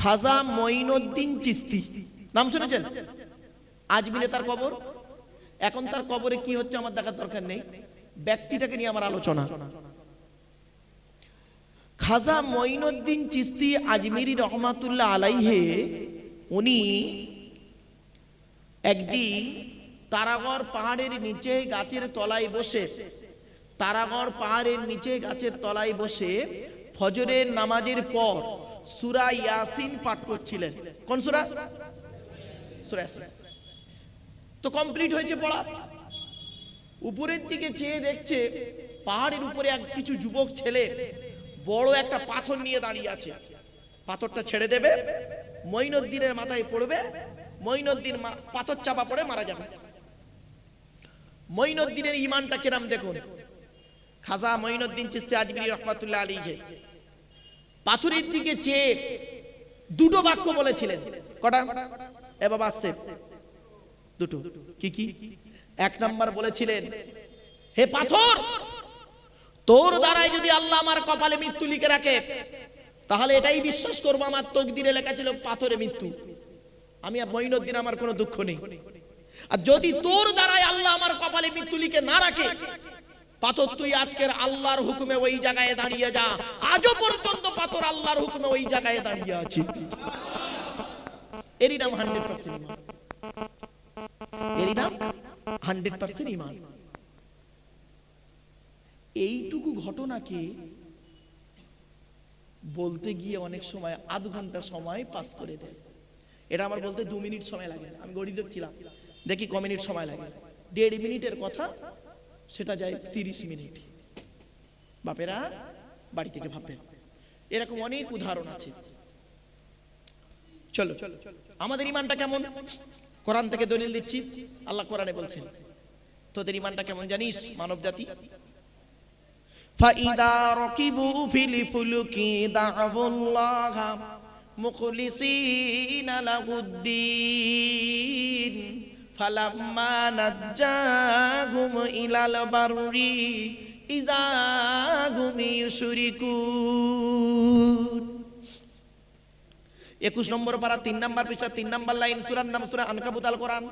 খাজা মঈনুদ্দিন চিশতি নাম শুনেছেন? আজমিরে তার কবর। এখন তার কবরে কি হচ্ছে আমার দেখার দরকার নেই, ব্যক্তিটাকে নিয়ে আমার আলোচনা। খাজা মঈনুদ্দিন চিশতি আজমিরি রহমাতুল্লাহ আলাইহে উনি একদিন তারাগড় পাহাড়ের নিচে গাছের তলায় বসে, তারাগড় পাহাড়ের নিচে গাছের তলায় বসে ফজরের নামাজের পর সূরা ইয়াসিন পাঠ করছিলেন। কোন সূরা? সূরা ইয়াসিন। তো কমপ্লিট হয়েছে পড়া। উপরের দিকে চেয়ে দেখছে পাহাড়ের উপরে কিছু যুবক ছেলে বড় একটা পাথর নিয়ে দাঁড়িয়ে আছে। পাথরটা ছেড়ে দেবে, মঈনুদ্দিনের মাথায় পড়বে, মঈনুদ্দিন পাথর চাপা পড়ে মারা যাবে। মঈনুদ্দিনের ঈমানটা কিরাম দেখুন। খাজা মঈনুদ্দিন চিশতি আজমিরি রহমাতুল্লাহ আলাইহি পাথরের দিকে চেয়ে দুটো বাক্য বলেছিলেন। কটা? এ বাবা আস্তে, দুটো। কি কি? এক নাম্বার বলেছিলেন, হে পাথর, তোর দ্বারাই যদি আল্লাহ আমার কপালে মৃত্যু লিখে রাখে তাহলে এটাই বিশ্বাস করবো আমার তকদিরে লেখা ছিল পাথরে মৃত্যু, আমি মঈনুদ্দিন, আমার কোনো দুঃখ নেই। আর যদি তোর দ্বারাই আল্লাহ আমার কপালে মৃত্যু লিখে না রাখে, পাথর তুই আজকের আল্লাহর হুকুমে ওই জায়গায় দাঁড়িয়ে যা। আজও পর্যন্ত পাথর আল্লাহর হুকুমে ওই জায়গায় দাঁড়িয়ে আছে। এরই নাম 100% ঈমান। এরই নাম 100% ঈমান। এইটুকু ঘটনাকে বলতে গিয়ে অনেক সময় আধ ঘন্টা সময় পাস করে দেয়। এটা আমার বলতে 2 মিনিট সময় লাগে। আমি গড়ি দেখছিলাম, দেখি ক মিনিট সময় লাগে। 1.5 মিনিটের কথা সেটা যায় 30 মিনিট। বাপেরা বাড়ি থেকে ভাববেন, এরকম অনেক উদাহরণ আছে। চলো, আমাদের ঈমানটা কেমন? কোরআন থেকে দলিল দিচ্ছি। আল্লাহ কোরআনে বলছেন, তোদের ঈমানটা কেমন জানিস মানব জাতি? ফাইদা রাকিবু ফিল ফুলকি দা'উল্লাহ মুখলিসিনা লাহুদ্দিন ফালাম্মা নাজ্জাহুম ইলাল বাররি ইযা হুম ইউশরিকুন। 21 নম্বর পারা 3 নম্বর পৃষ্ঠা 3 নম্বর লাইন, সূরার নাম সূরা আনকাবুত। আল কোরআন।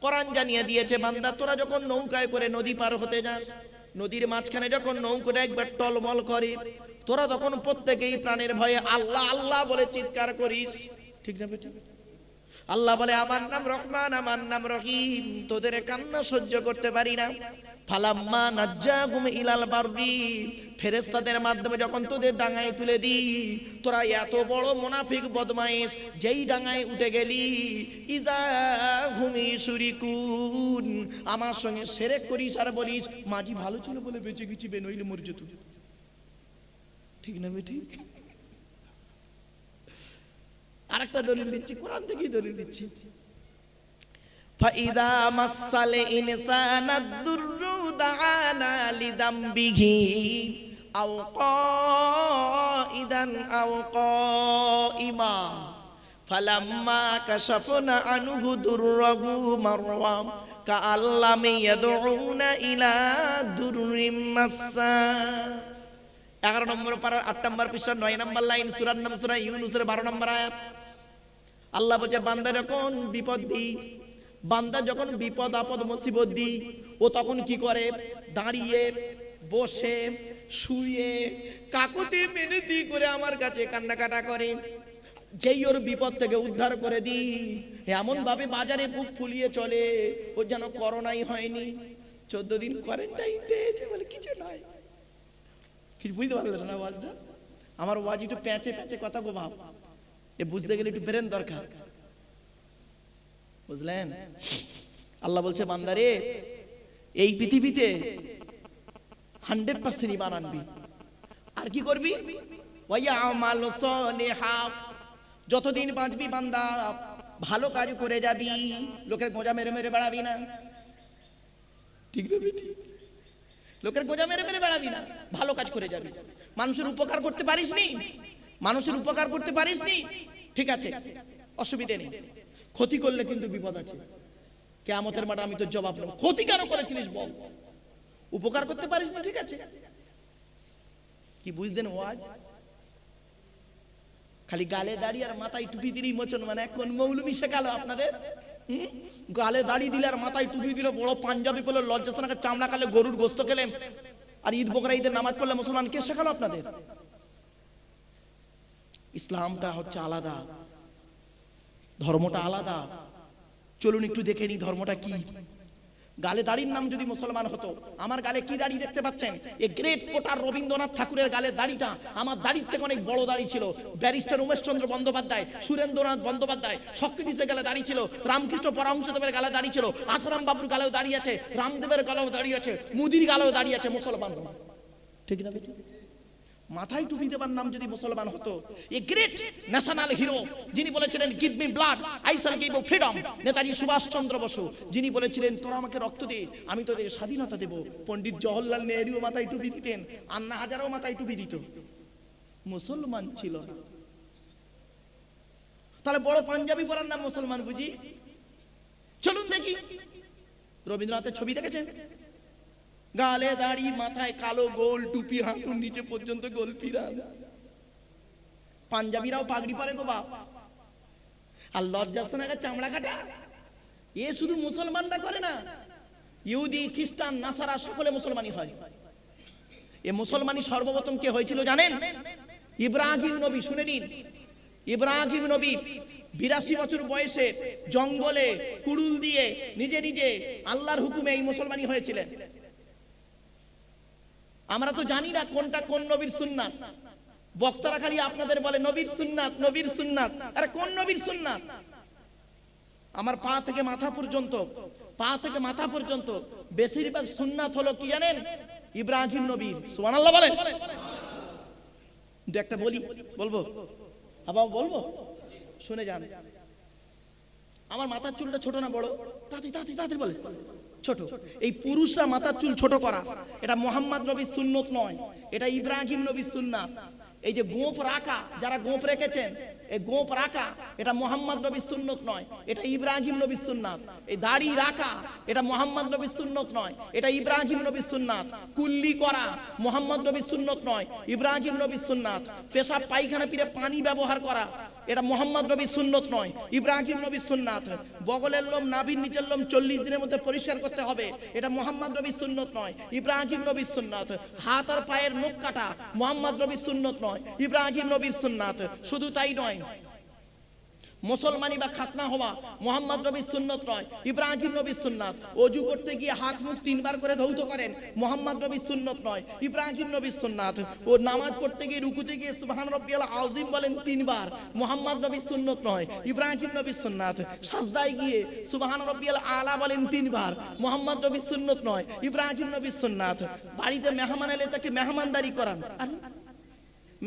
কোরআন জানিয়ে দিয়েছে, বান্দা তোরা যখন নৌকায় করে নদী পার হতে যাস, নদীর মাঝখানে যখন নৌকাটা একবার টলমল করে, তোরা তখন প্রত্যেকেই প্রাণের ভয়ে আল্লাহ আল্লাহ বলে চিৎকার করিস, ঠিক না বেটা? আল্লাহ বলে আমার নাম রহমান, আমার নাম রহিম, তোদের কান্না সহ্য করতে পারি না। ফালাম্মা নাজ্জাহুম ইলাল বাররি, ফেরেশতাদের মাধ্যমে যখন তোদের ডাঙায় তুলে দিই, তোরা এত বড় মুনাফিক বদমাইশ, যেই ডাঙায় উঠে গেলি, ইযা হুম ইউশরিকুন, আমার সঙ্গে শিরক করিস আর বলিস মাঝি ভালো ছিল বলে বেঁচে গেছি, নইলে মরে যেত। ঠিক না বেঠিক? আরেকটা দলিল দিচ্ছি, কোরআন থেকেই দলিল দিচ্ছি। ফাইদা মাসাল ইনসানাদ দুররু দাআনা লিদামবিহি আও কাইদান আও কাইমা ফালাম্মা কাশাফনা আনহু দুররাহু মারওয়া কাআল্লাম ইয়াদউনা ইলা দুররিম মাসসা। 11 নম্বর পারার 8 নম্বর পৃষ্ঠা 9 নম্বর লাইন, সূরার নাম সূরা ইউনূসের 12 নম্বর আয়াত। আল্লাহ বলে, বান্দা যখন বিপদ দিই, বান্দা যখন বিপদ আপদ মুসিবত দিই, ও তখন কি করে? দাঁড়িয়ে, বসে, শুয়ে, কাকুতি মিনতি করে আমার কাছে কান্নাকাটা করে। যেই ওর বিপদ থেকে উদ্ধার করে দিই, এমন ভাবে বাজারে বুক ফুলিয়ে চলে ও যেন করোনাই হয়নি। 14 দিন কোয়ারেন্টাইন দিয়েছে বলে কিছু নয়। কিছু বুঝতে পারলেন না ওয়াজটা? আমার ওয়াজ একটু প্যাঁচে প্যাঁচে কথা গো ভাব, এ বুঝতে গেলে একটু ব্রেন দরকার, বুঝলেন? আল্লাহ বলছে, বান্দারে এই পৃথিবীতে 100% ঈমান আনবি, আর কি করবি? ওয়ায়ামাল সালিহা, যতদিন বাঁচবি বান্দা ভালো কাজ করে যাবি, লোকের গোঁজা মেরে মেরে বেড়াবি না, ঠিক না বেটি? লোকের গোঁজা মেরে মেরে বেড়াবি না, ভালো কাজ করে যাবি। মানুষের উপকার করতে পারিস নি, মানুষের উপকার করতে পারিস নি, ঠিক আছে, অসুবিধে নেই। ক্ষতি করলে কিন্তু বিপদ আছে, কিয়ামতের মাঠে আমি তো জবাব নেব। ক্ষতি কেন করেছিলিস বল? উপকার করতে পারিস না, ঠিক আছে, কি বুঝলেন ওয়াজ? খালি গালে দাড়ি আর মাথায় টুপি দিলেই মুসলমান। কোন মৌলবি শেখালো আপনাদের? গালে দাড়ি দিলে আর মাথায় টুপি দিলে, বড় পাঞ্জাবি পরলে, লজ্জাস্থানকে চামড়া কালে, গরুর গোস্ত খেলেন, আর ঈদ বকরা ঈদের নামাজ পড়লে মুসলমান। কে শেখালো আপনাদের? ইসলামটা হচ্ছে আলাদা, ধর্মটা আলাদা। চলুন একটু দেখে নি ধর্মটা কি। গালে দাড়ির নাম যদি মুসলমান হতো, আমার গালে কি দাড়ি দেখতে পাচ্ছেন? এই গ্রেট পোটার রবীন্দ্রনাথ ঠাকুরের গালে দাড়িটা আমার দাড়ির থেকে অনেক বড় দাড়ি ছিল। ব্যারিস্টার উমেশচন্দ্র বন্দ্যোপাধ্যায়, সুরেন্দ্রনাথ বন্দ্যোপাধ্যায়, সক্রেটিসের গালে দাড়ি ছিল, রামকৃষ্ণ পরমহংসদেবের গালে দাড়ি ছিল, আসারাম বাবুর গালেও দাড়ি আছে, রামদেবের গালেও দাড়ি আছে, মুদির গালেও দাড়ি আছে। মুসলমান ঠিক না বেটি? মাথায় টুপি দেবার নাম যদি মুসলমান হতো, এ গ্রেট ন্যাশনাল হিরো যিনি বলেছিলেন give me blood I shall give you freedom, Netaji Subhash Chandra Bose যিনি বলেছিলেন তোরা আমাকে রক্ত দে আমি তোদের স্বাধীনতা দেব, পণ্ডিত জওহরলাল নেহরুও মাথায় টুপি দিতেন, আন্না হাজারও মাথায় টুপি দিত, মুসলমান ছিল না। তাহলে বড় পাঞ্জাবি পরার নাম মুসলমান বুঝি? চলুন দেখি রবীন্দ্রনাথের ছবি দেখেছেন? গালে দাড়ি, মাথায় কালো গোল টুপি, হাঁটুর নিচে পর্যন্ত গোল পিরান। পাঞ্জাবিরাও পাগড়ি পরে গো বাপ, আর লজ্জাস্থানে চামড়া কাটা। এ শুধু মুসলমানরা করে না, ইহুদি, খ্রিস্টান, নাসারা সকলে মুসলমানই হয়। এ মুসলমানই সর্বপ্রথম কে হয়েছিল জানেন? ইব্রাহিম নবী। শুনে নিন, ইব্রাহিম নবী 82 বছর বয়সে জঙ্গলে কুড়ুল দিয়ে নিজে নিজে আল্লাহর হুকুমে এই মুসলমানই হয়েছিলেন। আমরা তো জানি না কোনটা কোন নবীর সুন্নাত। বক্তারা খালি আপনাদের বলে নবীর সুন্নাত, নবীর সুন্নাত। আরে কোন নবীর সুন্নাত? আমার পা থেকে মাথা পর্যন্ত, পা থেকে মাথা পর্যন্ত বেশিরভাগ সুন্নাত হলো কি জানেন? ইব্রাহিম নবীর। সুবহানাল্লাহ বলেন। দু একটা বলবো আবার বলবো, শুনে যান। আমার মাথার চুলটা ছোট না বড়? তাড়াতাড়ি বলে ছোট। এই পুরুষরা মাথার চুল ছোট করা, এটা মোহাম্মদ নবীর সুন্নত নয়, এটা ইব্রাহিম নবীর সুন্নাত। এই যে গোঁপ রাখা, যারা গোঁপ রেখেছেন, এই গোঁপ রাখা এটা মোহাম্মদ নবীর সুন্নত নয়, এটা ইব্রাহিম নবীর সুন্নাত। এই দাড়ি রাখা এটা মোহাম্মদ নবীর সুন্নত নয়, এটা ইব্রাহিম নবীর সুন্নাত। কুল্লি করা মোহাম্মদ নবীর সুন্নত নয়, ইব্রাহিম নবীর সুন্নাত। পেশাব পায়খানা পিরে পানি ব্যবহার করা এটা মোহাম্মদ নবীর সুন্নত নয়, ইব্রাহিম নবীর সুন্নাত। বগলের লোম, নাভির নিচের লোম 40 দিনের মধ্যে পরিষ্কার করতে হবে, এটা মোহাম্মদ নবীর সুন্নত নয়, ইব্রাহিম নবীর সুন্নাত। হাত আর পায়ের নখ কাটা মোহাম্মদ নবীর সুন্নত নয়, ইব্রাহিম নবীর সুন্নাত। শুধু তাই নয়, মুসলমানি বা খাতনা হওয়া মোহাম্মদ নবীর সুন্নত নয়, ইব্রাহিম নবীর সুন্নাত। ওযু করতে গিয়ে হাত মুখ 3 বার করে ধৌত করেন, মোহাম্মদ নবীর সুন্নত নয়, ইব্রাহিম নবীর সুন্নাত। ও নামাজ পড়তে গিয়ে রুকুতে গিয়ে সুবহান রাব্বিয়াল আযীম বলেন 3 বার, মোহাম্মদ নবীর সুন্নত নয়, ইব্রাহিম নবীর সুন্নাত। সাজদায় গিয়ে সুবহান রাব্বিয়াল আলা বলেন 3 বার, মোহাম্মদ নবীর সুন্নত নয়, ইব্রাহিম নবীর সুন্নাত। বাড়িতে মেহমান এলে তাকে মেহমানদারি করান,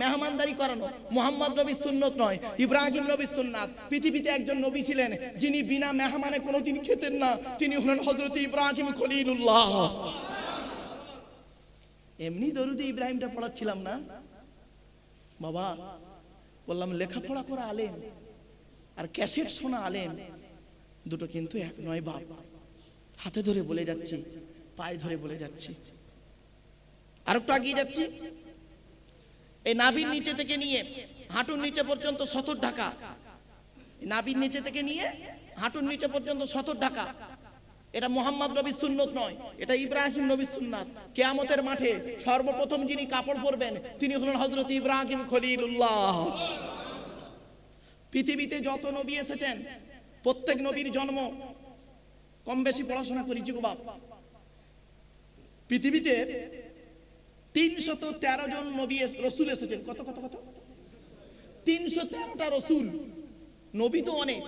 মেহমানদারি করানো মোহাম্মদ নবীর সুন্নত নয়, ইব্রাহিম নবীর সুন্নাত। পৃথিবীতে একজন নবী ছিলেন যিনি বিনা মেহমানে কোনোদিন খেতেন না, তিনি হলেন হযরত ইব্রাহিম খলিলুল্লাহ। এমনি দরুদে ইব্রাহিমটা পড়াচ্ছিলাম না বাবা, বললাম লেখাপড়া করা আলেম আর ক্যাসেট শোনা আলেম দুটো কিন্তু এক নয় বাপ। হাতে ধরে বলে যাচ্ছি, পায়ে ধরে বলে যাচ্ছি। আর একটু এগিয়ে যাচ্ছি। এই নাভির নিচে থেকে নিয়ে হাঁটুর নিচে পর্যন্ত 70 ঢাকা, নাভির নিচে থেকে নিয়ে হাঁটুর নিচে পর্যন্ত 70 ঢাকা, এটা মোহাম্মদ নবীর সুন্নত নয়, এটা ইব্রাহিম নবীর সুন্নাত। কিয়ামতের মাঠে সর্বপ্রথম যিনি কাপড় পরবেন তিনি হলেন হযরত ইব্রাহিম খলিলুল্লাহ। পৃথিবীতে যত নবী এসেছেন প্রত্যেক নবীর জন্ম, কম বেশি পড়াশোনা করেছি গো বাপ, পৃথিবীতে 313 জন নবী রসুল এসেছেন। কত 313টা রসুল। নবী তো অনেক,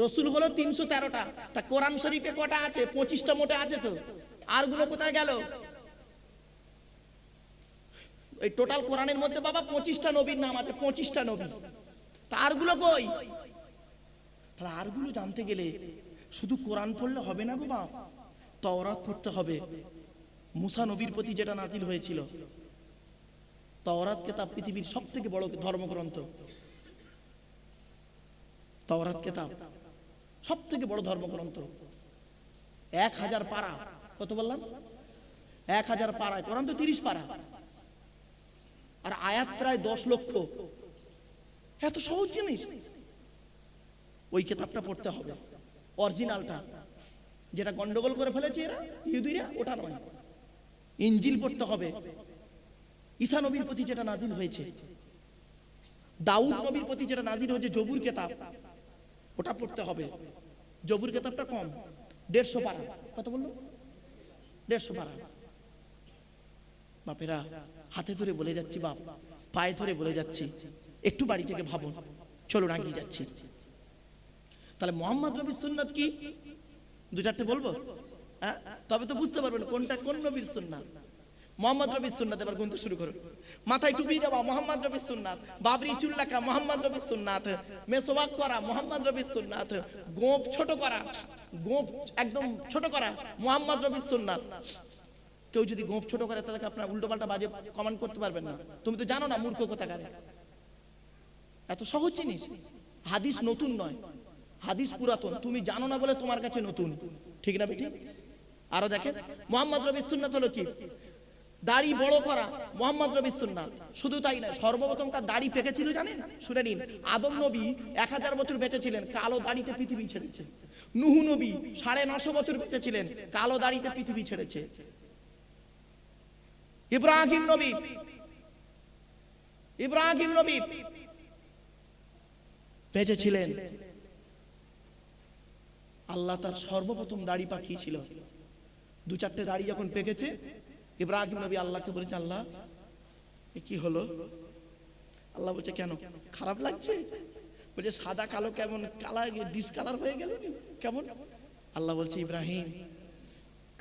রসুল হলো 313টা। তা কোরআন শরীফে কটা আছে? 25টা মোটে আছে তো, আর গুলো কোথায় গেল? এই টোটাল কোরআনের মধ্যে বাবা 25টা নবীর নাম আছে, 25টা নবী। তা আর গুলো কই? তাহলে আর গুলো জানতে গেলে শুধু কোরআন পড়লে হবে না গো বাপ, তাওরাত পড়তে হবে। মুসা নবীর প্রতি যেটা নাজিল হয়েছিল, তাওরাত কিতাব পৃথিবীর সবথেকে বড় ধর্মগ্রন্থ। তাওরাত কিতাব সবথেকে বড় ধর্মগ্রন্থ। 1000 পারা। কত বললাম? 1000 পারা। কোরআন তো 30 পারা, আর আয়াত প্রায় 10 লক্ষ। এত সহজ জিনিস। ওই কিতাবটা পড়তে হবে, অরিজিনালটা, যেটা গন্ডগোল করে ফেলেছে এরা ইহুদিরা, ওটা নয়। ইনজিল পড়তে হবে, ঈসা নবীর প্রতি যেটা নাজিল হয়েছে, দাউদ নবীর প্রতি যেটা নাজিল হয়েছে, জবুর কিতাব, ওটা পড়তে হবে। জবুর কিতাবটা কম, 150 পারা। কত বললো? 150 পারা। বাপেরা, হাতে ধরে বলে যাচ্ছি, বাপ পায়ে ধরে বলে যাচ্ছি, একটু বাড়ি থেকে ভাবুন, চলো রাগিয়ে যাচ্ছি। তাহলে মোহাম্মদ নবীর সুন্নাত কি? 2-4টে বলবো, হ্যাঁ? তবে তো বুঝতে পারবেন কোনটা কোন নবীর সুন্নাত। মোহাম্মদ নবীর সুন্নাত এবার গুনতে শুরু করো। মাথায় টুপি দেওয়া মোহাম্মদ নবীর সুন্নাত, বাবরি চুল রাখা মোহাম্মদ নবীর সুন্নাত, মেসওয়াক করা মোহাম্মদ নবীর সুন্নাত, গোঁফ ছোট করা, গোঁফ একদম ছোট করা মোহাম্মদ নবীর সুন্নাত। কেউ যদি গোঁফ ছোট করে তাদেরকে আপনারা উল্টো পাল্টা বাজে কমেন্ট করতে পারবেন না। তুমি তো জানো না, মূর্খ কোথাকারে। এত সহজ জিনিস। হাদিস নতুন নয়, হাদিস পুরাতন, তুমি জানো না বলে তোমার কাছে নতুন, ঠিক না বেটি? আরো দেখেন, মোহাম্মদ নবীর সুন্নাত হলো কি? দাড়ি বড় করা মোহাম্মদ নবীর সুন্নাত। শুধু তাই নয়, সর্বপ্রথম কার দাড়ি পেকেছিল জানেন? শুনে নিন। আদম নবী 1000 বছর বেঁচে ছিলেন, কালো দাড়িতে পৃথিবী ছেড়েছে। নূহ নবী 950 বছর বেঁচে ছিলেন, কালো দাড়িতে পৃথিবী ছেড়েছে। ইব্রাহিম নবী বেঁচে ছিলেন, আল্লাহ তার সর্বপ্রথম দাড়ি পাকিয়েছিল। 2-4টে দাড়ি যখন পেকেছে, ইব্রাহিম নবী আল্লাহকে বলেছে, আল্লাহ এ কি হলো? আল্লাহ বলছে, কেন খারাপ লাগছে? বলছে, সাদা কালো কেমন কালার, ডিসকালার হয়ে গেল কেমন? আল্লাহ বলছে, ইব্রাহিম,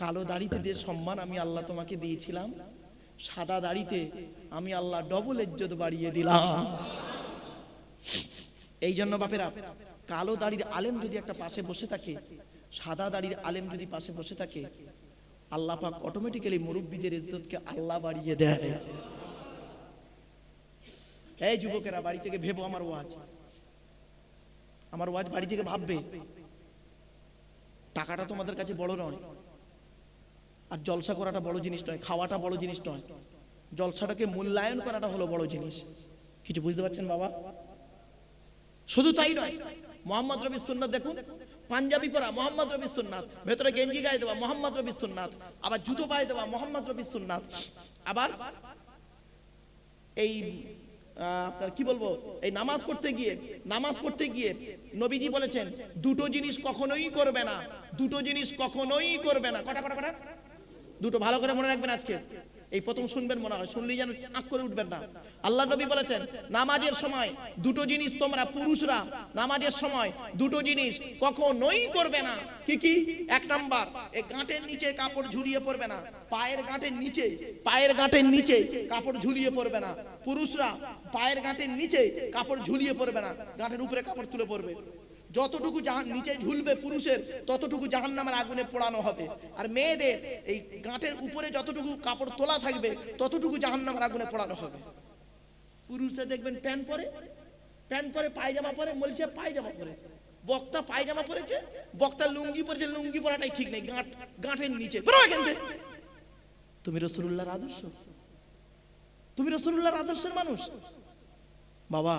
কালো দাড়িতে যে সম্মান আমি আল্লাহ তোমাকে দিয়েছিলাম, সাদা দাড়িতে আমি আল্লাহ ডবল ইজ্জত বাড়িয়ে দিলাম। এই জন্য বাপেরা, কালো দাড়ির আলেম যদি একটা পাশে বসে থাকে, সাদা দাড়ির আলেম যদি পাশে বসে থাকে, আল্লাহ পাক অটোমেটিক্যালি মুরব্বীদের ইজ্জতকে আল্লাহ বাড়িয়ে দেয়। এই যুবকেরা, বাড়ি থেকে ভেবো আমার ওয়াজ বাড়ি থেকে ভাববে। টাকাটা তোমাদের কাছে বড় নয়, আর জলসা করাটা বড় জিনিস নয়, খাওয়াটা বড় জিনিস নয়, জলসাটাকে মূল্যায়ন করাটা হলো বড় জিনিস। কিছু বুঝতে পারছেন বাবা? শুধু তাই নয়, মোহাম্মদ নবীর সুন্নাত দেখুন, পাঞ্জাবি পরা মোহাম্মদ নবীর সুন্নাত, ভেতরে গেঞ্জি গায়ে দেওয়া মোহাম্মদ নবীর সুন্নাত, আবার জুতো পায়ে দেওয়া মোহাম্মদ নবীর সুন্নাত। আবার এই আপনার কি বলবো, এই নামাজ পড়তে গিয়ে নবীজি বলেছেন, দুটো জিনিস কখনোই করবে না, কটা দুটো, ভালো করে মনে রাখবেন। আজকে এই প্রথম শুনবেন, মনে হয় শুনলেই যেন আঁক করে উঠবেন না। আল্লাহ নবী বলেছেন, নামাজের সময় দুটো জিনিস তোমরা পুরুষরা নামাজের সময় দুটো জিনিস কখনোই করবে না। কি কি? 1 নাম্বার, এই গাঁটের নিচে কাপড় ঝুলিয়ে পড়বে না, পায়ের গাঁটের নিচে কাপড় ঝুলিয়ে পড়বে না। পুরুষরা পায়ের গাঁটের নিচে কাপড় ঝুলিয়ে পড়বে না, গাঁটের উপরে কাপড় তুলে পড়বে। যতটুকু নিচে ঝুলবে পুরুষের, ততটুকু জাহান্নামের আগুনে পোড়ানো হবে। আর মেয়েদের এই গাঁটের উপরে যতটুকু কাপড় তোলা থাকবে, ততটুকু জাহান্নামের আগুনে পোড়ানো হবে। পুরুষরা দেখবেন প্যান্ট পরে পায়জামা পরে, বলছে পায়জামা পরেছে, বক্তা পায়জামা পরেছে, বক্তা লুঙ্গি পরেছে, লুঙ্গি পরাটাই ঠিক নেই, গাঁটের নিচে। তুমি রাসূলুল্লাহর আদর্শ, তুমি রাসূলুল্লাহর আদর্শের মানুষ বাবা।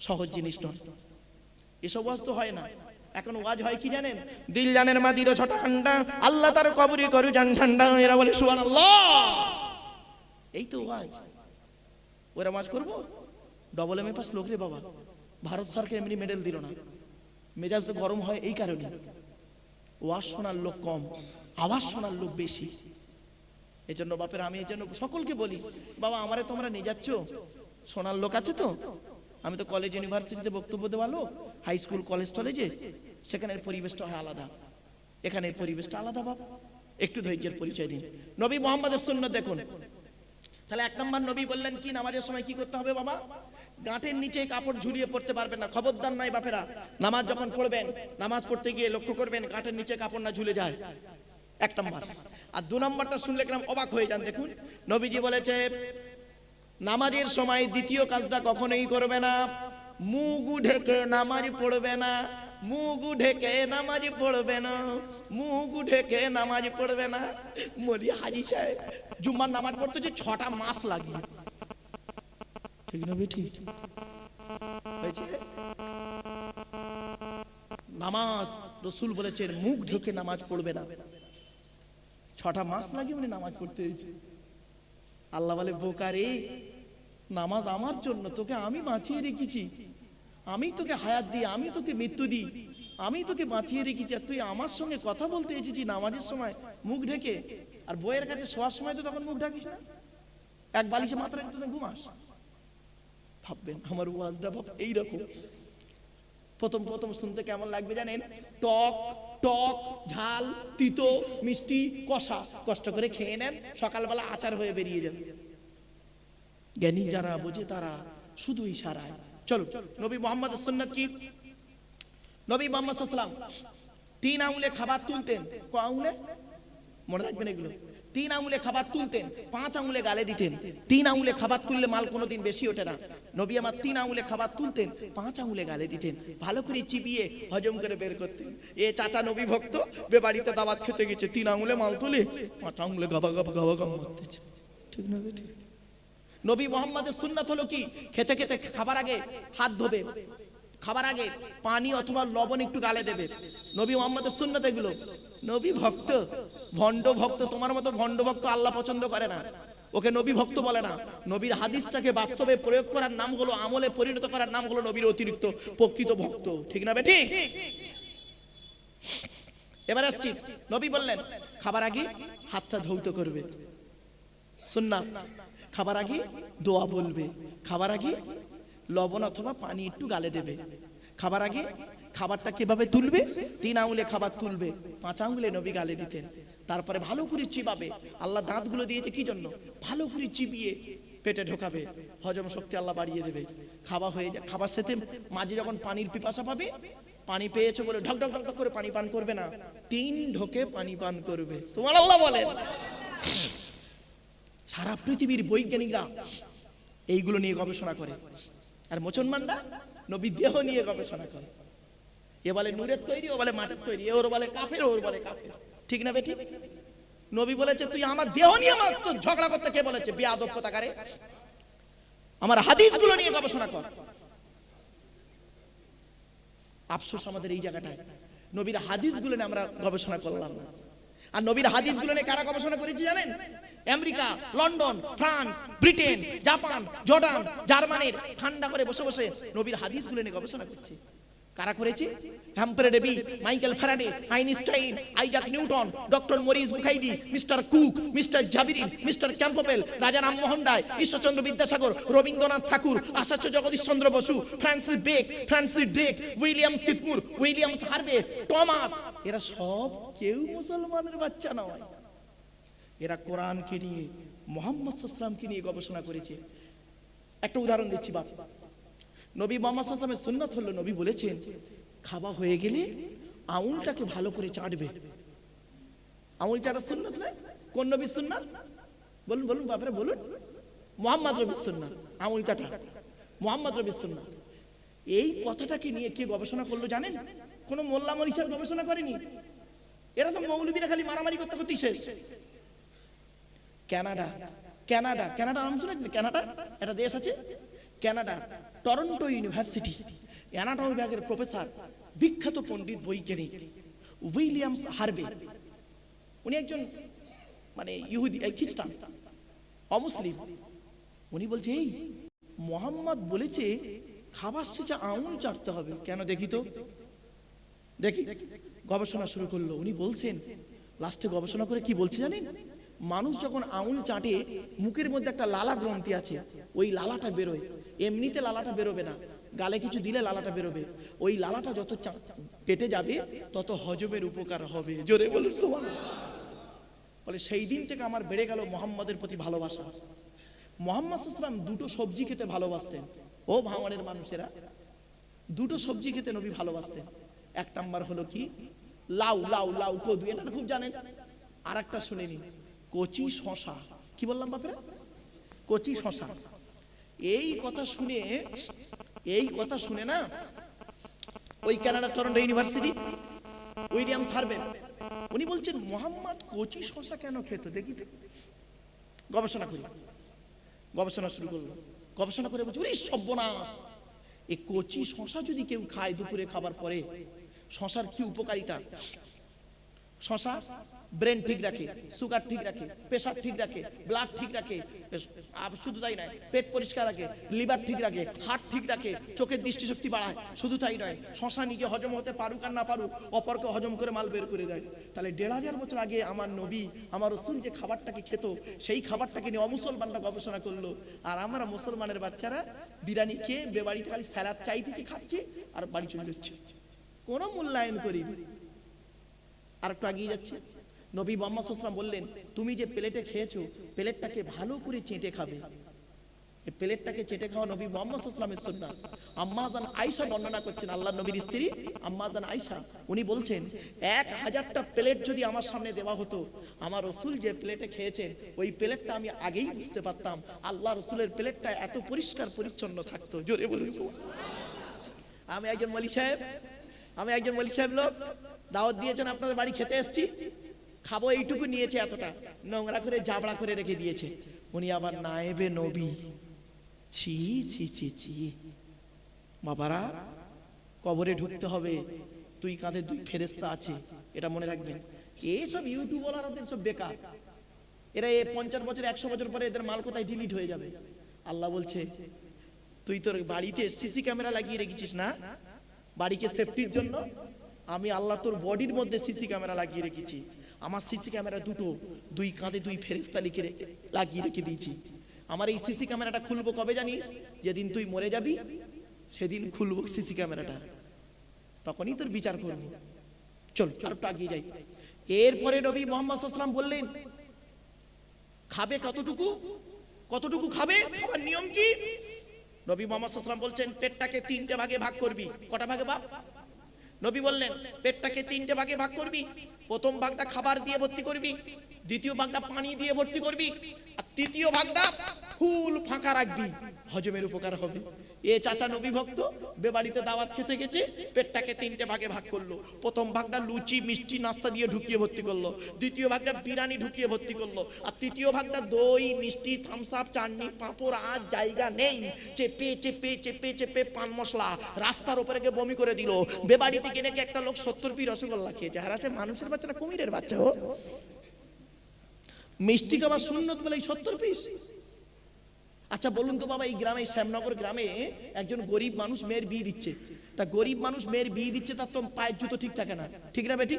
সহজ জিনিস নয়, এসব ওয়াজ তো হয় না। এখন ওয়াজ হয় কি জানেন? দিল জানের মাদিরো ছোট ঠান্ডা, আল্লাহ তার কবরি করু জান ঠান্ডা, এরা বলে সুবহানাল্লাহ। এই তো ওয়াজ। ওরা ওয়াজ করবো? ডবল এম এ পাস লোক রে বাবা, ভারত সরকার এমনি মেডেল দিল না। মেজাজ গরম হয় এই কারণে, ওয়াজ শোনার লোক কম, আওয়াজ শোনার লোক বেশি। এই জন্য বাপের, আমি এই জন্য সকলকে বলি, বাবা আমারে তোমরা নিয়ে যাচ্ছ, শোনার লোক আছে তো? আমি তো কলেজ ইউনিভার্সিটিতে বক্তব্য দেওয়া লোক, হাই স্কুল কলেজ টলেজে, সেখানের পরিবেশটা হয় আলাদা, এখানের পরিবেশটা আলাদা। বাবা একটু ধৈর্যের পরিচয় দিন। নবী মুহাম্মদের সুন্নাত দেখুন। তাহলে 1 নম্বর নবী বললেন কি, নামাজের সময় কি করতে হবে বাবা? গাঁটের নিচে কাপড় ঝুলিয়ে পড়তে পারবেন না, খবরদার নয় বাপেরা। নামাজ যখন পড়বেন, নামাজ পড়তে গিয়ে লক্ষ্য করবেন গাঁটের নিচে কাপড় না ঝুলে যায়, 1 নম্বর। আর 2 নম্বরটা শুনলে কেমন অবাক হয়ে যান। দেখুন নবীজি বলেছে, নামাজের সময় দ্বিতীয় কাজটা কখনোই করবে না, মুখ ঢেকে নামাজ পড়বে না, মুখ ঢেকে নামাজ পড়বে না, মুখ ঢেকে নামাজ পড়বে না। মলি হাজি সাহেব জুম্মার নামাজ পড়তে যে 6টা মাস লাগে, ঠিক না? ঠিক হয়েছে? নামাজ রসুল বলেছেন মুখ ঢেকে নামাজ পড়বে না। 6টা মাস লাগে উনি নামাজ পড়তে হয়েছে। আল্লাহ বলে বোকারে, নামাজ আমার জন্য, তোকে আমি বাঁচিয়ে রেখেছি, আমি তোকে হায়াত দিই, আমি তোকে মৃত্যু দিই, আমি তোকে বাঁচিয়ে রেখেছি, আর তুই আমার সঙ্গে কথা বলতে এসেছি নামাজের সময় মুখ ঢেকে। আর বইয়ের কাছে শোয়ার সময় তো তখন মুখ ঢাকিস না, এক বালিশে মাত্র তুই ঘুমাস। ভাববেন আমার ওয়াজটা ভাব এইরকম। প্রথম প্রথম শুনতে কেমন লাগবে জানেন? টক টক, ঝাল, তিতো, মিষ্টি, কষা। কষ্ট করে খেয়ে নেন, সকালবেলা আচার হয়ে বেরিয়ে যান। জ্ঞানী যারা বোঝে তারা শুধু ইশারায়। চলো, নবী মুহাম্মদের সুন্নাত কি? নবী মুহাম্মদ সাল্লাল্লাহু আলাইহি ওয়াসাল্লাম 3 আঙ্গুলে খাবার তুলতেন। ক আঙ্গুলে? মনে রাখবেন এগুলো। 3 আঙ্গুলে খাবার তুলতেন, 5 আঙ্গুলে গালে দিতেন। 3 আঙ্গুলে খাবার তুললে মাল কোনোদিন বেশি ওঠে না। নবী আমার 3 আঙ্গুলে খাবার তুলতেন, 5 আঙ্গুলে গালে দিতেন, ভালো করে চিবিয়ে হজম করে বের করতেন। এ চাচা নবী ভক্ত, বাড়িতে দাওয়াত খেতে গেছে, 3 আঙ্গুলে মাল তুলে 5 আঙ্গুলে গাবা গাবা গাবা গাম মারতেছে। ঠিক না বেটি? নবী মুহাম্মদের সুন্নাত হলো কি? খেতে খেতে খাবার আগে হাত ধোবে, খাবার আগে পানি অথবা লবণ একটু গালে দেবে। নবী মুহাম্মদের সুন্নাত এগুলো। নবী ভক্ত, ভণ্ড ভক্ত, তোমার মতো ভণ্ড ভক্ত আল্লাহ পছন্দ করে না, ওকে নবী ভক্ত বলে না। নবীর হাদিসটাকে বাস্তবে প্রয়োগ করার নাম হলো, আমলে পরিণত করার নাম হলো নবীর অতিরিক্ত প্রকৃত ভক্ত। ঠিক না বেটি? এবার আসছি, নবী বললেন খাবার আগে হাতটা ধৌত করবে, সুন্নাত। খাবার আগে দোয়া বলবে, খাবার আগে লবণ অথবা পানি একটু গালে দেবে। খাবার আগে খাবারটা কিভাবে তুলবে? 3 আঙ্গুলে খাবার তুলবে, 5 আঙ্গুলে নবী গালে দিতেন। তারপরে ভালো করে চিবাবে। আল্লাহ দাঁতগুলো দিয়েছে কি জন্য? ভালো করে চিবিয়ে পেটে ঢোকাবে, হজম শক্তি আল্লাহ বাড়িয়ে দেবে। খাওয়া হয়ে যায়, খাবার সাথে মাঝে যখন পানির পিপাসা পাবে, পানি পেয়েছে বলে ঢক ঢক ঢক ঢক করে পানি পান করবে না, 3 ঢোকে পানি পান করবে। সুবহানাল্লাহ বলেন। সারা পৃথিবীর বৈজ্ঞানিকরা এইগুলো নিয়ে গবেষণা করে, আর মুসলমানরা নবীর দেহ নিয়ে গবেষণা করে। এ বলে নূরের তৈরি, ও বলে মাটির তৈরি, ওর বলে কাফের, ওর বলে কাফের। ঠিক না বেটি? নবী বলেছে তুই আমার দেহ নিয়ে আমার তো ঝগড়া করতে কে বলেছে? বেয়াদব কোথাকারে। আমার হাদিসগুলো নিয়ে গবেষণা কর। আফসোস আমাদের এই জায়গাটায়, নবীর হাদিসগুলো নিয়ে আমরা গবেষণা করলাম না। আর নবীর হাদিসগুলো নিয়ে কারা গবেষণা করেছে জানেন? America, London, France, Britain, Japan, Jordan, জার্মানির ঠান্ডা করে বসে বসে নবীর হাদিসগুলো নিয়ে গবেষণা করছে। কারা করেছে? Humphry Davy, Michael Faraday, Einstein, Isaac Newton, doctor Maurice বুখাইরি, মিস্টার কুক, মিস্টার জাবিরিন, mister Campbell, Raja Rammohan Roy, Ishwarchandra Vidyasagar, Rabindranath Tagore, Acharya Jagadish Chandra Bose, Francis বেক, ফ্রান্সিস ড্রেক, উইলিয়ামস কিটমুর, উইলিয়ামস হার্ভে, টমাস, এরা সব কেউ মুসলমানের বাচ্চা নয়। এরা কোরআনকে নিয়ে, মুহাম্মদ সাল্লাল্লাহু আলাইহি ওয়াসাল্লামকে নিয়ে গবেষণা করেছে। একটা উদাহরণ দিচ্ছি বাপ। নবী মুহাম্মদ সাল্লাল্লাহু আলাইহি ওয়াসাল্লামের সুন্নাত হলো, নবী বলেছেন খাওয়া হয়ে গেলে আঙুলটাকে ভালো করে চাটবে। আঙুল চাটা সুন্নাত না? কোন নবীর সুন্নাত? বলুন বলুন বাপরে বলুন। মুহাম্মদ নবীর সুন্নাত আঙুল চাটা, মুহাম্মদ নবীর সুন্নাত। এই কথাটাকে নিয়ে কে গবেষণা করলো জানেন? কোন মোল্লা মৌলভী সাহেব গবেষণা করেনি। এরা তো মৌলবীরা খালি মারামারি করতে করতেই শেষ। কানাডা, কানাডা, কানাডা নাম শুনেছেন? কানাডা একটা দেশ আছে, কানাডা, টরন্টো ইউনিভার্সিটি, অ্যানাটমি বিভাগের প্রফেসর, বিখ্যাত পণ্ডিত বৈজ্ঞানিক উইলিয়ামস হার্ভে। উনি একজন মানে ইহুদি, খ্রিস্টান, অমুসলিম। উনি বলছে এই মুহাম্মদ বলেছে খাবার শেষে আঙুল চাটতে হবে, কেন দেখি তো দেখি। গবেষণা শুরু করলো। উনি বলছেন, লাস্টে গবেষণা করে কি বলছে জানেন? মানুষ যখন আঙুল চাটে মুখের মধ্যে একটা লালা গ্রন্থি আছে, ওই লালাটা বেরোয়। এমনিতে লালাটা বেরোবে না, গালে কিছু দিলে লালাটা বেরোবে। ওই লালাটা যত পেটে যাবে তত হজমের উপকার হবে। জোরে বলুন সুবহানাল্লাহ। বলে সেই দিন থেকে আমার বেড়ে গেল মুহাম্মদের প্রতি ভালোবাসা। মুহাম্মদ সাল্লাল্লাহু আলাইহি ওয়াসাল্লাম 2টো সবজি খেতে ভালোবাসতেন। ও ভাঙনের মানুষেরা, 2টো সবজি খেতে নবী ভালোবাসতেন। এক নাম্বার হলো কি? লাউ, লাউ, লাউ, কদু, এটা তো খুব জানেন। আর একটা শুনেনি, কচি শশা। কি বললাম বাপরে? কচি শশা। এই কথা শুনে না ওই Canada Toronto university Williams Harvey উনি বলছেন মুহাম্মদ কচি শশা কেন খেত দেখি তো। গবেষণা করি, গবেষণা শুরু করলো। গবেষণা করে বলছে ওরে সর্বনাশ, এই কচি শশা যদি কেউ খায় দুপুরে খাবার পরে, শশার কি উপকারিতা? শশা ব্রেন ঠিক রাখে, সুগার ঠিক রাখে, প্রেশার ঠিক রাখে, ব্লাড ঠিক রাখে, শুধু তাই নয় পেট পরিষ্কার রাখে, লিভার ঠিক রাখে, হার্ট ঠিক রাখে, চোখের দৃষ্টিশক্তি বাড়ায়। শুধু তাই নয়, শশা নিজে হজম হতে পারুক আর না পারুক, অপরকে হজম করে মাল বের করে দেয়। তাহলে 1500 বছর আগে আমার নবী, আমার রাসূল যে খাবারটাকে খেত, সেই খাবারটাকে নিয়ে অমুসলমানরা গবেষণা করলো। আর আমরা মুসলমানের বাচ্চারা বিরিয়ানি খেয়ে বেবাড়িতে খালি স্যালাদ চাইতেছে, খাচ্ছে আর বাড়ি চলে যাচ্ছে, কোনো মূল্যায়ন করিনি। আর একটু এগিয়ে যাচ্ছে, নবী মুহাম্মদ সাল্লাল্লাহু আলাইহি ওয়াসাল্লাম বললেন, তুমি যে প্লেটে খেয়েছো প্লেটটাকে ভালো করে চেটে খাবে। এই প্লেটটাকে চেটে খাওয়া নবী মুহাম্মদ সাল্লাল্লাহু আলাইহি ওয়াসাল্লামের সুন্নাত। আম্মা জান আয়েশা বর্ণনা করছেন, আল্লাহর নবীর স্ত্রী আম্মা জান আয়েশা, উনি বলছেন 1000টা প্লেট যদি আমার সামনে দেওয়া হতো, আমার রাসূল যে প্লেটে খেয়েছেন ওই প্লেটটা আমি আগেই বুঝতে পারতাম আল্লাহ রাসূলের প্লেটটা এত পরিষ্কার পরিচ্ছন্ন থাকতো। জোরে বলুন সুবহানাল্লাহ। আমি একজন মৌলভী সাহেব লোক, দাওয়াত দিয়েছেন আপনাদের বাড়ি, খেতে এসেছি, খাবো এইটুকু নিয়েছে, এতটা নোংরা করে জাবড়া করে রেখে দিয়েছে। উনি আবার নায়েবে নবী, ছি ছি ছি ছি। বাবারা, কবরে ঢুকতে হবে, তুই কাঁধে 2 ফেরেশতা আছে, এটা মনে রাখবেন। এইসব ইউটিউবারদের সব বেকার, এরা 50 বছর 100 বছর পরে এদের মাল কোথায় ডিলিট হয়ে যাবে। আল্লাহ বলছে, তুই তোর বাড়িতে সিসি ক্যামেরা লাগিয়ে রেখেছিস না, বাড়িকে সেফটির জন্য আমি আল্লাহ তোর বডির মধ্যে সিসি ক্যামেরা লাগিয়ে রেখেছি। আমার সিসি ক্যামেরা 2 কাঁধে 2 ফেরেশতা লাগিয়ে রেখে দিয়েছি। আমার এই সিসি ক্যামেরাটা খুলবো কবে জানিস? যেদিন তুই মরে যাবি সেদিন খুলবো সিসি ক্যামেরাটা, তখনই তোর বিচার করবো। চল আর একটু এগিয়ে যাই। এরপরে নবী মুহাম্মদ সাল্লাল্লাহু আলাইহি ওয়াসাল্লাম বললেন, খাবে কতটুকু খাবে, খাবার নিয়ম কি? নবী মুহাম্মদ সাল্লাল্লাহু আলাইহি ওয়াসাল্লাম বলছেন, পেটটাকে 3টে ভাগে ভাগ করবি। কটা ভাগে বাপ? নবী বললেন, পেটটাকে 3টে ভাগে ভাগ করবি। প্রথম ভাগটা খাবার দিয়ে ভর্তি করবি, দ্বিতীয় ভাগটা পানি দিয়ে ভর্তি করবি, আর তৃতীয় ভাগটা ফুল ফাঁকা রাখবি, হজমের উপকার হবে। এ চাচা নবী ভক্ত বেবাড়িতে দাওয়াত খেতে গেছে, পেটটাকে 3টে ভাগে ভাগ করলো। প্রথম ভাগটা লুচি মিষ্টি নাস্তা দিয়ে ঢুকিয়ে ভর্তি করলো, দ্বিতীয় ভাগটা বিরিয়ানি ঢুকিয়ে ভর্তি করলো, আর তৃতীয় ভাগটা দই মিষ্টি থামস আপ চাটনি পাঁপড়, আর জায়গা নেই, চেপে চেপে চেপে চেপে পান মশলা রাস্তার উপরে গিয়ে বমি করে দিল। বেবাড়িতে গিয়ে নাকি একটা লোক 70 পিস রসগোল্লা খেয়েছে। আর আছে মানুষের বাচ্চা না কুমিরের বাচ্চা, ও মিষ্টি খাবার সুন্নত বলে 70 পিস। আচ্ছা বলুন তো বাবা, এই গ্রামে শ্যামনগর গ্রামে একজন গরিব মানুষ মেয়ের বিয়ে দিচ্ছে, তা গরিব মানুষ মেয়ের বিয়ে দিচ্ছে, তার তো পায়ের জুতো ঠিক থাকে না, ঠিক না বেটি?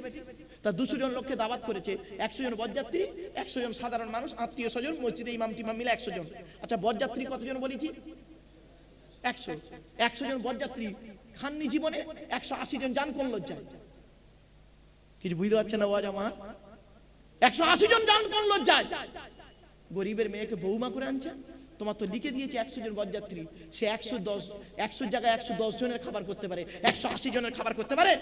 তা 200 জন লোককে দাওয়াত করেছে, 100 জন বরযাত্রী, 100 জন সাধারণ মানুষ, আত্মীয় স্বজন, মসজিদে ইমাম টিমাম মিলে 100 জন। আচ্ছা বরযাত্রী কতজন বলেছি? 100 জন বরযাত্রী। খাননি জীবনে 180 জন জান কোন লজ্জায়? কিছু বুঝতে পারছে না ওয়াজ আমার? 180 জন জান কোন লজ্জায়? গরিবের মেয়েকে বৌমা করে আনছে। তোমার তো লিখে দিয়েছে 100 জন বরযাত্রী, সে 100 জায়গায় 110 জনের খাবার করতে পারে, 180 জনের খাবার করতে পারে?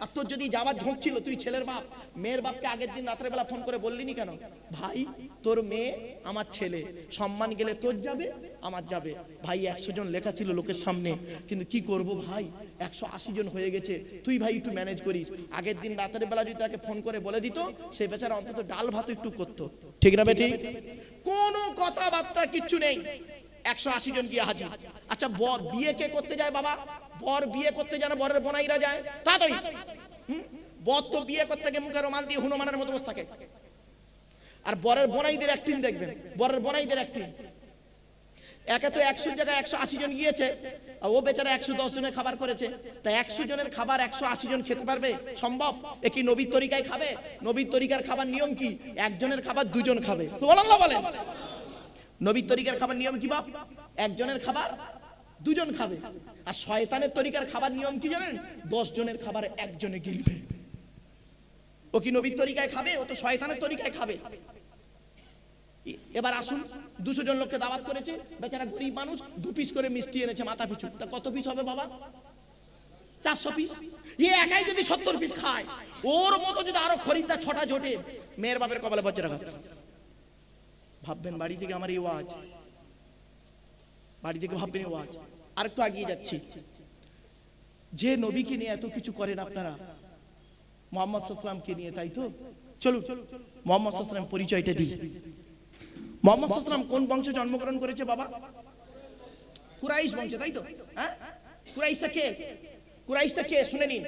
আর তোর যদি যাওয়ার ঝোঁক ছিল, তুই ছেলের বাপ, মেয়ের বাপকে আগের দিন রাত্রে বেলা ফোন করে বললিনি কেন, ভাই তোর মেয়ে আমার ছেলে, সম্মান গেলে তোর যাবে আমার যাবে। ভাই 100 জন লেখা ছিল লোকের সামনে, কিন্তু কি করব ভাই 180 জন হয়ে গেছে, তুই ভাই একটু ম্যানেজ করিস। আগের দিন রাতের বেলা যদি তাকে ফোন করে বলে দিত, সেই বেচারা অন্তত ডাল ভাত একটু করতো, ঠিক না বেটি? কোনো কথাবার্তা কিচ্ছু নেই, 180 জন গিয়ে হাজির। আচ্ছা বিয়ে কে করতে যায় বাবা? বর বিয়ে করতে যায় না বরের বোনাইরা যায়? তাড়াতাড়ি বর তো বিয়ে করতে গিয়ে মুখে রুমাল দিয়ে হনুমানের মতো বসে থাকে। আর বরের বোনাইদের অ্যাক্টিং দেখবেন, বরের বোনাইদের অ্যাক্টিং। একে তো 100 জায়গায় 180 জন গিয়েছে, আর ও বেচারা 110 জনের খাবার করেছে। তাই 100 জনের খাবার 180 জন খেতে পারবে? সম্ভব? এ কি নবীর তরিকায় খাবে? নবীর তরিকার খাবার নিয়ম কি? একজনের খাবার 2 জন খাবে। সুবহানাল্লাহ বলেন। নবীর তরিকার খাবার নিয়ম কি বাপ? একজনের খাবার 2 জন খাবে। আর শয়তানের তরিকার খাবার নিয়ম কি জানেন? 10 জনের খাবার একজনে গিলবে। ও কি নবীর তরিকায় খাবে? ও তো শয়তানের তরিকায় খাবে। এবার আসুন, 200 জন লোককে দাওয়াত করেছে, বেচারা গরিব মানুষ 2 পিস করে মিষ্টি এনেছে মাথা পিছু। তা কত পিস হবে বাবা? 400 পিস। এ একাই যদি 70 পিস খায়, ওর মতো যদি আরো খরিদ্দার 6টা জোটে, মেয়ের বাপের কপালে বজ্রাঘাত। ভাববেন বাড়ি থেকে আমার এই ওয়াজ, বাড়ি থেকে ভাববেন এই ওয়াজ। আর একটু এগিয়ে যাচ্ছি, যে নবীকে নিয়ে এত কিছু করেন আপনারা, মুহাম্মদ সাল্লাল্লাহু আলাইহি ওয়াসাল্লামকে নিয়ে, তাই তো? চলুন মুহাম্মদ সাল্লাল্লাহু আলাইহি ওয়াসাল্লাম পরিচয়টা দিই। মুহাম্মদ সাল্লাল্লাহু আলাইহি ওয়াসাল্লাম কোন বংশে জন্মগ্রহণ করেছে বাবা? কুরাইশ বংশ, তাই তো? হ্যাঁ, কুরাইশটা কে? কুরাইশটা কে শুনে নিন।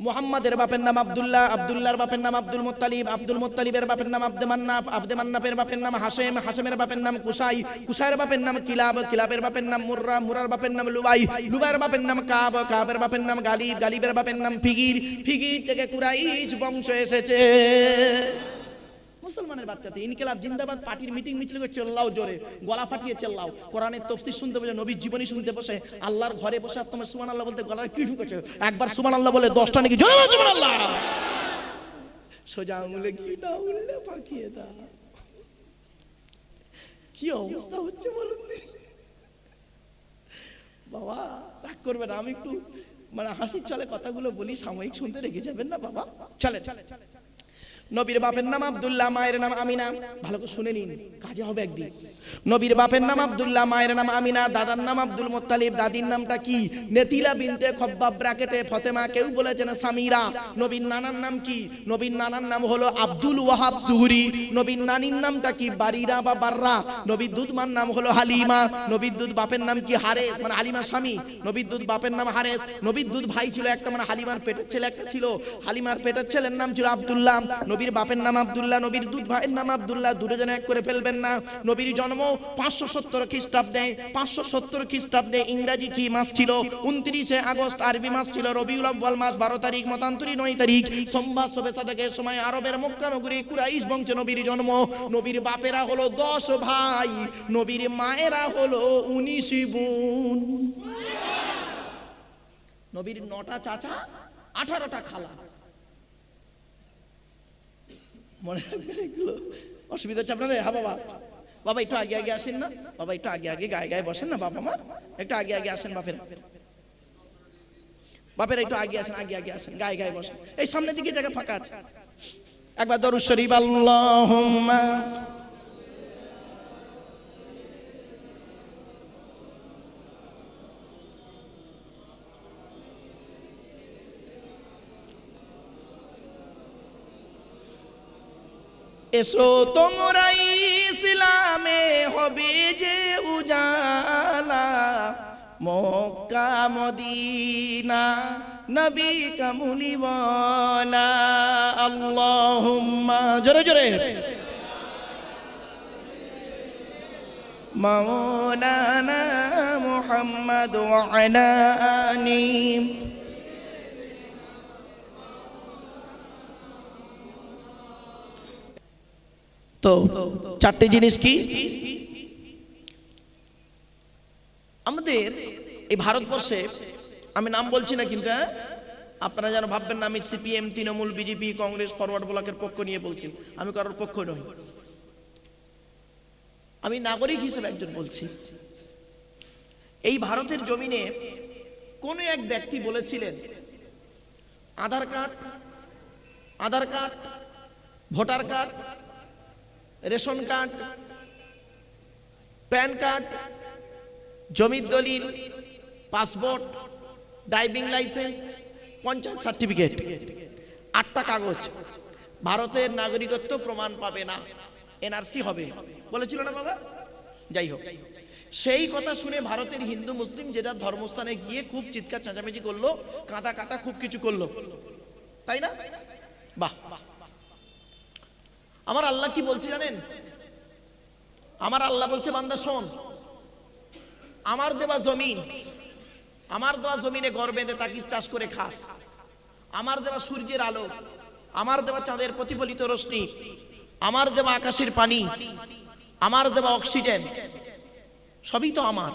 মুহাম্মাদের বাপের নাম আব্দুল্লাহ, আব্দুল্লাহর বাপের নাম আব্দুল মুত্তালিব, আব্দুল মুত্তালিবের বাপের নাম আব্দে মান্নাফ, আব্দে মান্নাফের বাপের নাম হাশেম, হাশেমের বাপের নাম কুসাই, কুসাইয়ের বাপের নাম কিলাব, কিলাবের বাপের নাম মুররা, মুরার বাপের নাম লুবাই, লুবাইয়ের বাপের নাম কাব, কাবের বাপের নাম গালিব, গালিবের বাপের নাম ফিগির, ফিগির থেকে কুরাইশ বংশ এসেছে। মুসলমানের বাচ্চাতে ইনকিলাব জিন্দাবাদ পার্টির মিটিং মিছিল করে চিল্লাও, জোরে গলা ফাটিয়ে চিল্লাও, কোরআনের তাফসীর শুনতে বসে, নবীর জীবনী শুনতে বসে, আল্লাহর ঘরে বসে আর তোমার সুবহানাল্লাহ বলতে গলায় কি ঢুকেছে? একবার সুবহানাল্লাহ বলে 10টা নাকি জোরে বল সুবহানাল্লাহ। সোজা আঙুলে কি না উল্লে পাকিয়ে দাও। কি অবস্থা হচ্ছে বলুন বাবা? রাগ করবে না, আমি একটু মানে হাসির চলে কথাগুলো বলি, সাময়িক শুনতে রেখে যাবেন না বাবা। চলে, নবীর বাপের নাম আব্দুল্লাহ, মায়ের নাম আমিনা। ভালো করে শুনে নিন, কাজে হবে একদিন। নবীর বাপের নাম আব্দুল্লাহ, মায়ের নাম আমিনা, দাদার নাম আব্দুল মুত্তালিব, দাদির নামটা কি? নেতিলা বিনতে খব্বাব ব্র্যাকেটে ফতেমা, কেউ বলেছেন সামিরা। নবীর নানার নাম কি? নবীর নানার নাম হলো আব্দুল ওয়াহাব জুহরি। নবীর নানির নামটা কি? বারিরা বা বাররা। নবীর দুধমার নাম হলো হালিমা। নবীর দুধ বাপের নাম কি? হারেস, মানে হালিমার স্বামী। নবীর দুধ বাপের নাম হারেস। নবীর দুধ ভাই ছিল একটা, মানে হালিমার পেটের ছেলে একটা ছিল, হালিমার পেটের ছেলের নাম ছিল আব্দুল্লাহ। নবীর বাপের নাম আব্দুল্লাহ, নবীর দুধ ভাইয়ের নাম আব্দুল্লাহ, দুটো জন এক করে ফেলবেন না। নবীর জন্ম 570 খ্রিস্টাব্দে, 570 খ্রিস্টাব্দে। ইংরেজি কি মাস ছিল? 29 আগস্ট। আরবি মাস ছিল রবিউল আউয়াল মাস, 12 তারিখ, মতান্তরী 9 তারিখ, সোমবার শবে সাদেকের সময় আরবের মক্কা নগরী কুরাইশ বংশে নবীর জন্ম। নবীর বাপেরা হলো 10 ভাই, নবীর মায়েরা হলো 19 বোন। নবীর 9টা চাচা, 18টা খালা। মনে রাখবেন এগুলো। অসুবিধা হচ্ছে আপনাদের? হ্যাঁ বাবা, বাবা একটু আগে আগে আসেন না, বাবা একটু আগে আগে গায়ে গায়ে বসেন না, বাবা মা একটু আগে আগে আসেন, বাপেরা বাপেরা একটু আগে আসেন, আগে আগে আসেন, গায়ে গায়ে বসেন। এই সামনের দিকে জায়গা ফাঁকা আছে। একবার দরুদ শরীফ আল্লাহুম্মা এসো তোমরা ইসলামে হবে যে উজালা, মক্কা মদিনা নবী কামুলি ওয়ালা। আল্লাহুম্মা, জোরে জোরে, মাওলানা মুহাম্মদ ওয়া আলা আলিহি। তো 4টে জিনিস কি? আমাদের এই ভারতবর্ষে, আমি নাম বলছি না কিন্তু, আপনারা যেন ভাববেন না আমি CPM, Trinamool, BJP, Congress, forward ব্লকের পক্ষ নিয়ে বলছি। আমি কারোর পক্ষ নই, আমি নাগরিক হিসেবে একজন বলছি। এই ভারতের জমিনে কোন এক ব্যক্তি বলেছিলেন Aadhaar card, voter card, ration card, PAN card, জমির দলিল, passport, driving licence, panchayat certificate, 8টা কাগজ, ভারতের নাগরিকত্ব প্রমাণ পাবে না, এনআরসি হবে বলেছিল না বাবা? যাই হোক, সেই কথা শুনে ভারতের হিন্দু মুসলিম যে যার ধর্মস্থানে গিয়ে খুব চিৎকার চেঁচামেচি করলো, কাঁদা কাটা খুব কিছু করলো, তাই না? বাহ, আমার আল্লাহ কি বলছে জানেন? আমার আল্লাহ বলছে, বান্দা শোন, আমার দেওয়া জমিনে ঘর বেঁধে থাকিস, চাষ করে খাস, আমার দেওয়া সূর্যের আলো, আমার দেওয়া চাঁদের প্রতিফলিত রশ্মি, আমার দেওয়া আকাশের পানি, আমার দেওয়া অক্সিজেন, সবই তো আমার।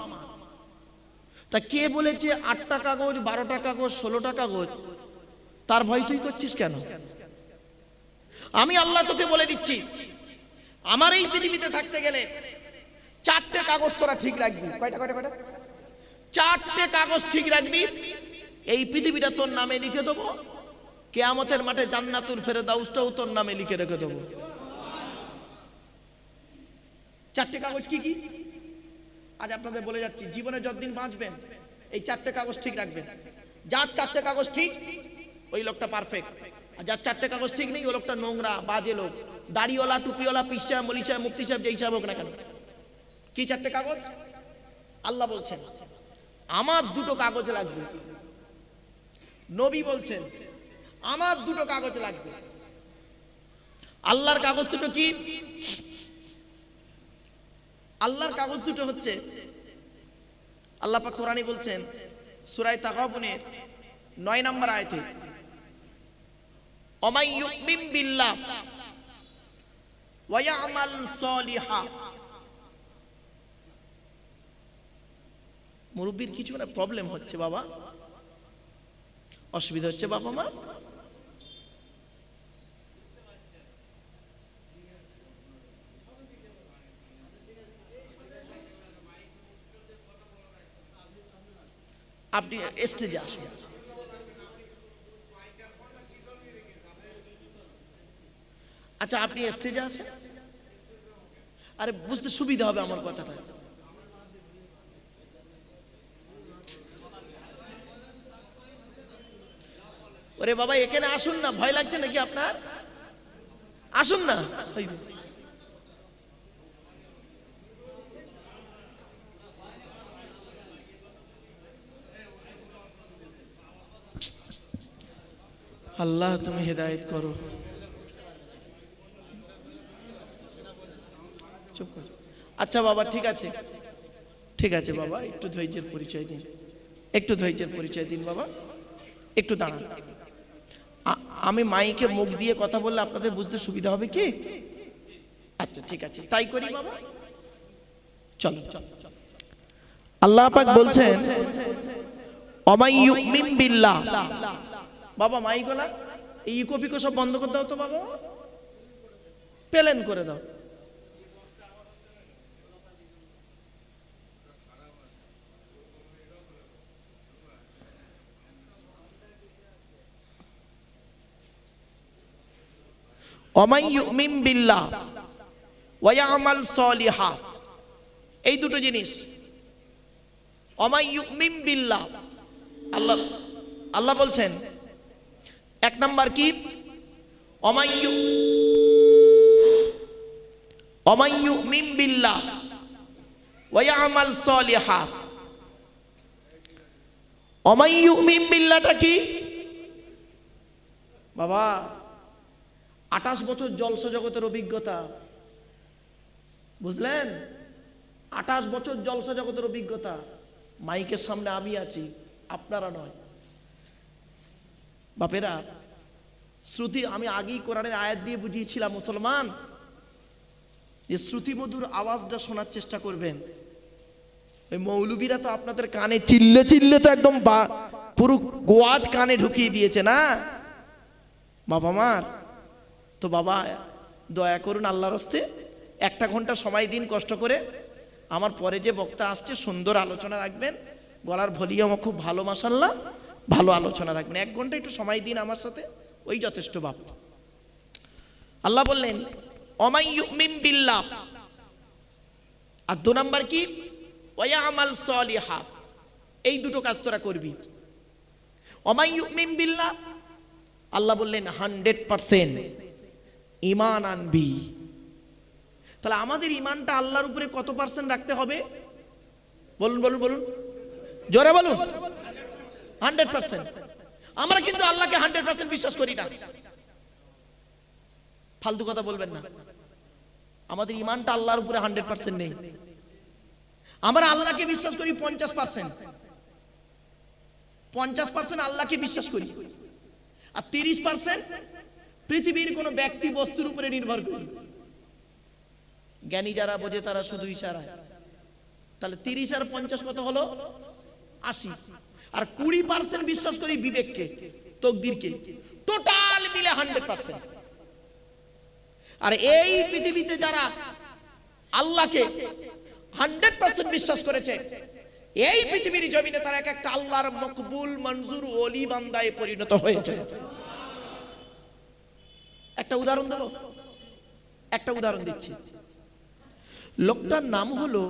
তা কে বলেছে 8টা কাগজ, 12টা কাগজ, 16টা কাগজ? তার ভয় তুই করছিস কেন? আমি আল্লাহ তোকে বলে দিচ্ছি, আমার এই পৃথিবীতে থাকতে গেলে 4টে কাগজ তোরা ঠিক রাখবি। কয়টা? 4টে কাগজ ঠিক রাখবি। এই পৃথিবীটা তোর নামে লিখে দেবো, কিয়ামতের মাঠে জান্নাতুল ফেরদাউসটাও তোর নামে লিখে রেখে দেবো। 4টে কাগজ কি কি? আজ আপনাদের বলে যাচ্ছি, জীবনে যতদিন বাঁচবেন এই 4টে কাগজ ঠিক রাখবেন। যার 4টে কাগজ ঠিক, ওই লোকটা পারফেক্ট। আর যার 4টে কাগজ ঠিক নেই, ওই লোকটা নোংরা, বাজে লোক, দাড়িওয়ালা, টুপিওয়ালা, পিস সাহেব, মলি সাহেব, মুফতি সাহেব, যেই সাহেব হোক না কেন। কি 4টে কাগজ? আল্লাহ বলছেন আমার দুটো কাগজ লাগবে, নবী বলছেন আমার দুটো কাগজ লাগবে। আল্লাহর কাগজ দুটো কি? আল্লাহর কাগজ দুটো হচ্ছে, আল্লাহ পাক কোরআনে বলছেন সূরা তাগাবুনের 9 নম্বর আয়াতে, ওমাই ইউমিন বিল্লাহ ওয়া ইয়ামাল সলিহা। মুরব্বির কিছু না প্রবলেম হচ্ছে বাবা, অসুবিধা হচ্ছে বাবা মা? আপনি স্টেজে আসুন। আচ্ছা আপনি স্টেজে আসেন, আরে বুঝতে সুবিধা হবে আমার কথাটা। ওরে বাবা এখানে আসুন না, ভয় লাগছে নাকি আপনার? আসুন না। আল্লাহ তুমি হেদায়েত করো। চুপ কর। আচ্ছা বাবা ঠিক আছে, ঠিক আছে বাবা, একটু ধৈর্যের পরিচয় দিন, একটু ধৈর্যের পরিচয় দিন বাবা, একটু দাঁড়ান। আমি মাইকে মুখ দিয়ে কথা বললে আপনাদের বুঝতে সুবিধা হবে কি? আচ্ছা ঠিক আছে তাই করি বাবা, চলো। আল্লাহ পাক বলছেন ওমাই ইউমিন বিল্লাহ। বাবা মাইকলা এই ইকো পিকো সব বন্ধ করে দাও তো বাবা, প্লেন করে দাও। ওমাই ইউমিন বিল্লাহ ওয়া ইয়ামাল সলিহা, এই দুটো জিনিস। ওমাই ইউমিন বিল্লাহ, আল্লাহ বলছেন এক নাম্বার কি? ওমাই ইউমিন বিল্লাহ ওয়া ইয়ামাল সলিহা। ওমাই ইউমিন বিল্লাহটা কি বাবা? 28 বছর জলসা জগতের অভিজ্ঞতা, বুঝলেন? 28 বছর জলসা জগতের অভিজ্ঞতা। মাইকের সামনে আমি আছি, আপনারা নয়। বাপেরা শ্রুতি, আমি আগেই কোরআনের আয়াত দিয়ে বুঝিয়েছিলাম মুসলমান, যে শ্রুতিমধুর আওয়াজটা শোনার চেষ্টা করবেন। ওই মৌলবীরা তো আপনাদের কানে চিল্লে চিল্লে তো একদম পুরো গোয়াজ কানে ঢুকিয়ে দিয়েছে না বাবা মার। তো বাবা দয়া করুন আল্লাহর হস্তে 1 ঘন্টা সময় দিন কষ্ট করে। আমার পরে যে বক্তা আসছে সুন্দর আলোচনা রাখবেন, গলার ভলিউম খুব ভালো মাশাআল্লাহ, ভালো আলোচনা রাখবেন। 1 ঘন্টা একটু সময় দিন আমার সাথে, ওই যথেষ্ট বাপ। আল্লাহ বললেন ওমাই ইউমিন বিল্লাহ, আর 2 নাম্বার কি? ওয়া ইয়ামাল সলিহা। এই দুটো কাজ তোরা করবি। ওমাই ইউমিন বিল্লাহ, আল্লাহ বললেন 100% ঈমান আনবি। তাহলে আমাদের ঈমানটা আল্লাহর উপরে কত পার্সেন্ট রাখতে হবে? বলুন বলুন বলুন, জোরে বলুন। 100%। আমরা কিন্তু আল্লাহকে 100% বিশ্বাস করি না। ফালতু কথা বলবেন না। আমাদের ঈমানটা আল্লাহর উপরে 100% নেই। আমরা আল্লাহকে বিশ্বাস করি 50%। 50% আল্লাহকে বিশ্বাস করি, আর 30% পৃথিবীর কোন ব্যক্তি বস্তুর উপরে নির্ভর করি। জ্ঞানী যারা বোঝে তারা শুধু ইশারায়। তাহলে 30 আর 50 কত হলো? 80। আর 20% বিশ্বাস করি বিবেককে, তকদিরকে। টোটাল মিলে 100%। আর এই পৃথিবীতে যারা আল্লাহকে 100% বিশ্বাস করেছে, এই পৃথিবীর জমিনে তারা এক একটা আল্লাহর মকবুল মঞ্জুর ওলি বান্দায় পরিণত হয়েছে। একটা উদাহরণ দেব, একটা উদাহরণ দিচ্ছি। লোকটার নাম হলো